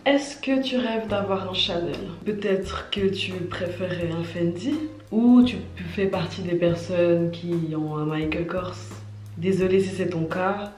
Est-ce que tu rêves d'avoir un Chanel? Peut-être que tu préférais un Fendi? Ou tu fais partie des personnes qui ont un Michael Kors? Désolée si c'est ton cas,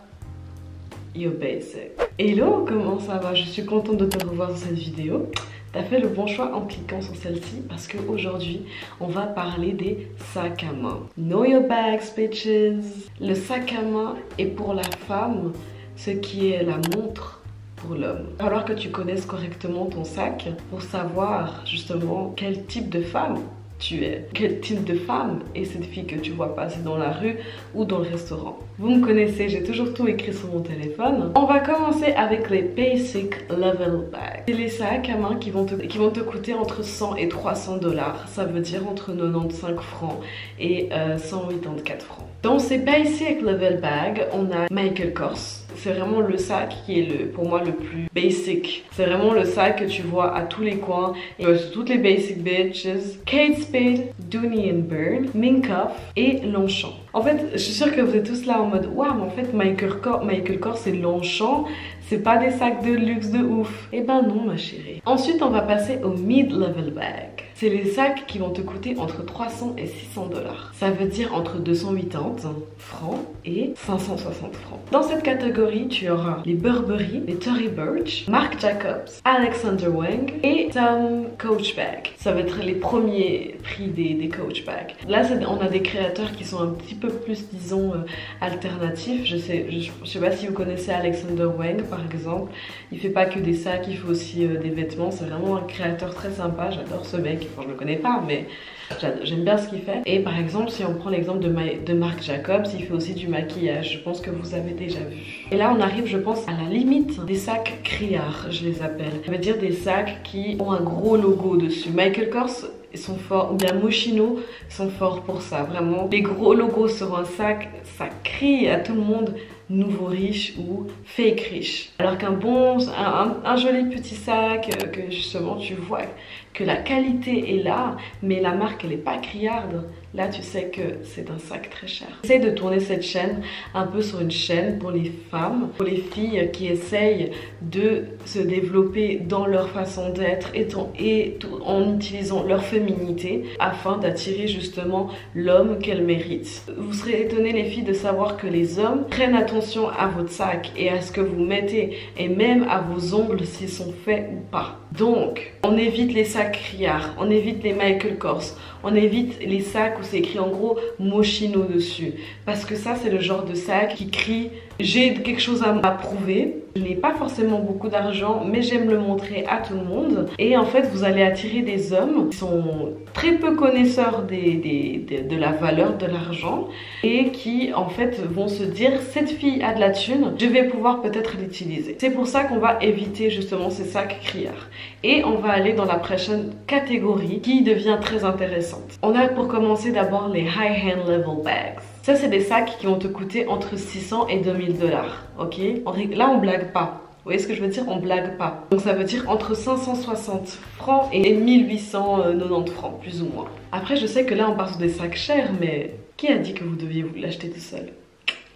you're basic. Hello, comment ça va? Je suis contente de te revoir dans cette vidéo. T'as fait le bon choix en cliquant sur celle-ci parce qu'aujourd'hui, on va parler des sacs à main. Know your bags, bitches! Le sac à main est pour la femme ce qui est la montre pour l'homme. Il va falloir que tu connaisses correctement ton sac pour savoir justement quel type de femme tu es. Quel type de femme est cette fille que tu vois passer dans la rue ou dans le restaurant. Vous me connaissez, j'ai toujours tout écrit sur mon téléphone. On va commencer avec les Basic Level Bags. C'est les sacs à main qui vont te coûter entre 100 et 300 $. Ça veut dire entre 95 francs et 184 francs. Dans ces Basic Level Bags, on a Michael Kors. C'est vraiment le sac qui est pour moi le plus basic. C'est vraiment le sac que tu vois à tous les coins. Et toutes les basic bitches. Kate Spade, Dooney & Bourne, Minkoff et Longchamp. En fait, je suis sûre que vous êtes tous là en mode waouh, mais en fait Michael Kors c'est Longchamp. C'est pas des sacs de luxe de ouf. Eh ben non ma chérie. Ensuite on va passer au mid-level bag. C'est les sacs qui vont te coûter entre 300 et 600 $. Ça veut dire entre 280 francs et 560 francs. Dans cette catégorie, tu auras les Burberry, les Tory Burch, Marc Jacobs, Alexander Wang et Tom Coach Bag. Ça va être les premiers prix des Coach Bag. Là, on a des créateurs qui sont un petit peu plus, disons, alternatifs. Je sais pas si vous connaissez Alexander Wang, par exemple. Il fait pas que des sacs, il fait aussi des vêtements. C'est vraiment un créateur très sympa. J'adore ce mec. Enfin, je le connais pas, mais j'aime bien ce qu'il fait. Et par exemple, si on prend l'exemple de Marc Jacobs, il fait aussi du maquillage. Je pense que vous avez déjà vu. Et là, on arrive, je pense, à la limite des sacs criards, je les appelle. Ça veut dire des sacs qui ont un gros logo dessus. Michael Kors, ils sont forts, ou bien Moschino sont forts pour ça. Vraiment, les gros logos sur un sac, ça crie à tout le monde nouveau riche ou fake riche. Alors qu'un un joli petit sac que justement tu vois que la qualité est là, mais la marque elle n'est pas criarde, là tu sais que c'est un sac très cher. J'essaie de tourner cette chaîne un peu sur une chaîne pour les femmes, pour les filles qui essayent de se développer dans leur façon d'être et en utilisant leur féminité afin d'attirer justement l'homme qu'elles méritent. Vous serez étonnés les filles de savoir que les hommes prennent attention à votre sac et à ce que vous mettez et même à vos ongles s'ils sont faits ou pas. Donc, on évite les sacs criards, on évite les Michael Kors, on évite les sacs où c'est écrit en gros Moschino dessus. Parce que ça, c'est le genre de sac qui crie j'ai quelque chose à prouver. Je n'ai pas forcément beaucoup d'argent, mais j'aime le montrer à tout le monde. Et en fait, vous allez attirer des hommes qui sont très peu connaisseurs de la valeur de l'argent et qui en fait vont se dire cette fille a de la thune, je vais pouvoir peut-être l'utiliser. C'est pour ça qu'on va éviter justement ces sacs criards. Et on va aller dans la prochaine catégorie qui devient très intéressante. On a pour commencer d'abord les high hand level bags. Ça, c'est des sacs qui vont te coûter entre 600 et 2000 $, ok? Là, on blague pas. Vous voyez ce que je veux dire? On blague pas. Donc, ça veut dire entre 560 francs et 1890 francs, plus ou moins. Après, je sais que là, on part sur des sacs chers, mais qui a dit que vous deviez vous l'acheter tout seul?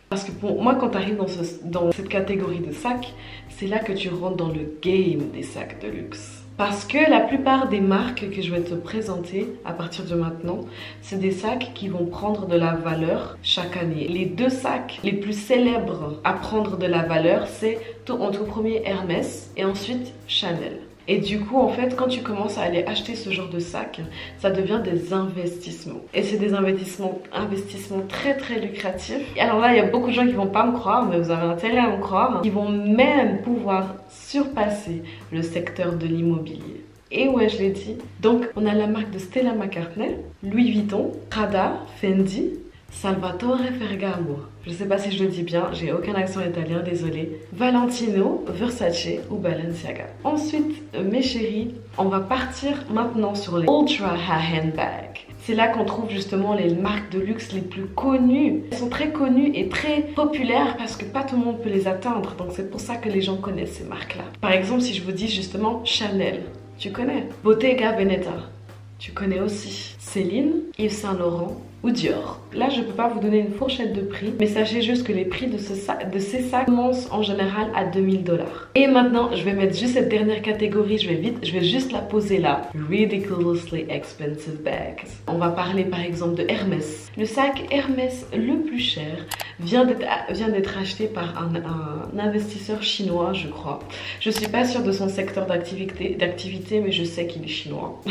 Parce que pour moi, quand tu arrives dans cette catégorie de sacs, c'est là que tu rentres dans le game des sacs de luxe. Parce que la plupart des marques que je vais te présenter à partir de maintenant, c'est des sacs qui vont prendre de la valeur chaque année. Les deux sacs les plus célèbres à prendre de la valeur, c'est en tout premier Hermès et ensuite Chanel. Et du coup, en fait, quand tu commences à aller acheter ce genre de sac, ça devient des investissements. Et c'est des investissements très très lucratifs. Et alors là, il y a beaucoup de gens qui vont pas me croire, mais vous avez intérêt à me croire. Ils vont même pouvoir surpasser le secteur de l'immobilier. Et ouais, je l'ai dit. Donc, on a la marque de Stella McCartney, Louis Vuitton, Prada, Fendi, Salvatore Ferragamo. Je sais pas si je le dis bien, j'ai aucun accent italien, désolé. Valentino, Versace ou Balenciaga. Ensuite, mes chéris, on va partir maintenant sur les Ultra High Hand Bags. C'est là qu'on trouve justement les marques de luxe les plus connues. Elles sont très connues et très populaires parce que pas tout le monde peut les atteindre. Donc c'est pour ça que les gens connaissent ces marques-là. Par exemple, si je vous dis justement Chanel, tu connais? Bottega Veneta, Tu connais aussi Céline, Yves Saint Laurent ou Dior. Là, je peux pas vous donner une fourchette de prix, mais sachez juste que les prix de ces sacs commencent en général à 2000 $. Et maintenant, je vais mettre juste cette dernière catégorie, je vais juste la poser là. Ridiculously expensive bags. On va parler par exemple de Hermès. Le sac Hermès le plus cher vient d'être acheté par un investisseur chinois, je crois. Je suis pas sûre de son secteur d'activité, mais je sais qu'il est chinois.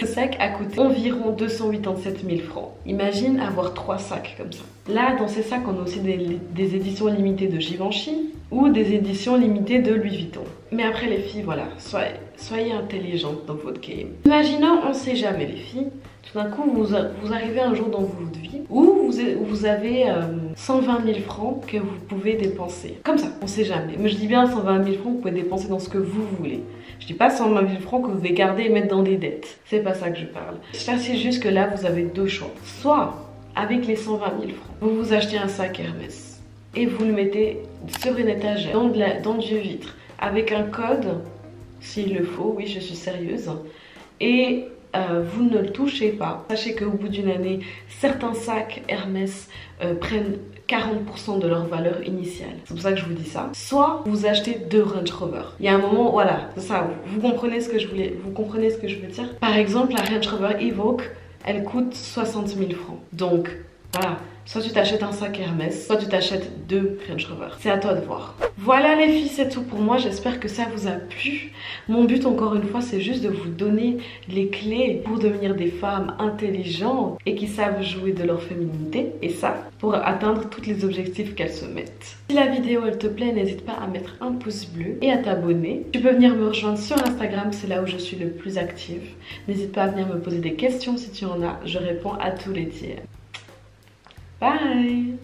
Ce sac a coûté environ 287 000 francs. Imagine avoir 3 sacs comme ça. Là, dans ces sacs, on a aussi des éditions limitées de Givenchy ou des éditions limitées de Louis Vuitton. Mais après les filles, voilà, soyez intelligentes dans votre game. Imaginons, on sait jamais les filles, tout d'un coup vous arrivez un jour dans votre vie où vous avez 120 000 francs que vous pouvez dépenser. Comme ça, on sait jamais. Mais je dis bien 120 000 francs que vous pouvez dépenser dans ce que vous voulez. Je dis pas 120 000 francs que vous devez garder et mettre dans des dettes. C'est pas ça que je parle. Sachez juste que là, vous avez deux choix. Soit, avec les 120 000 francs, vous vous achetez un sac Hermès et vous le mettez sur une étagère, dans du vitre, avec un code, s'il le faut, oui, je suis sérieuse, et vous ne le touchez pas. Sachez qu'au bout d'une année, certains sacs Hermès prennent 40% de leur valeur initiale. C'est pour ça que je vous dis ça. Soit vous achetez 2 Range Rover. Il y a un moment, voilà, c'est ça, vous comprenez ce que je veux dire. Par exemple, la Range Rover Evoque, elle coûte 60 000 francs. Donc, voilà. Soit tu t'achètes un sac Hermès, soit tu t'achètes 2 Range Rover. C'est à toi de voir. Voilà les filles, c'est tout pour moi. J'espère que ça vous a plu. Mon but, encore une fois, c'est juste de vous donner les clés pour devenir des femmes intelligentes et qui savent jouer de leur féminité. Et ça, pour atteindre tous les objectifs qu'elles se mettent. Si la vidéo, elle te plaît, n'hésite pas à mettre un pouce bleu et à t'abonner. Tu peux venir me rejoindre sur Instagram, c'est là où je suis le plus active. N'hésite pas à venir me poser des questions si tu en as. Je réponds à tous les DM. Bye!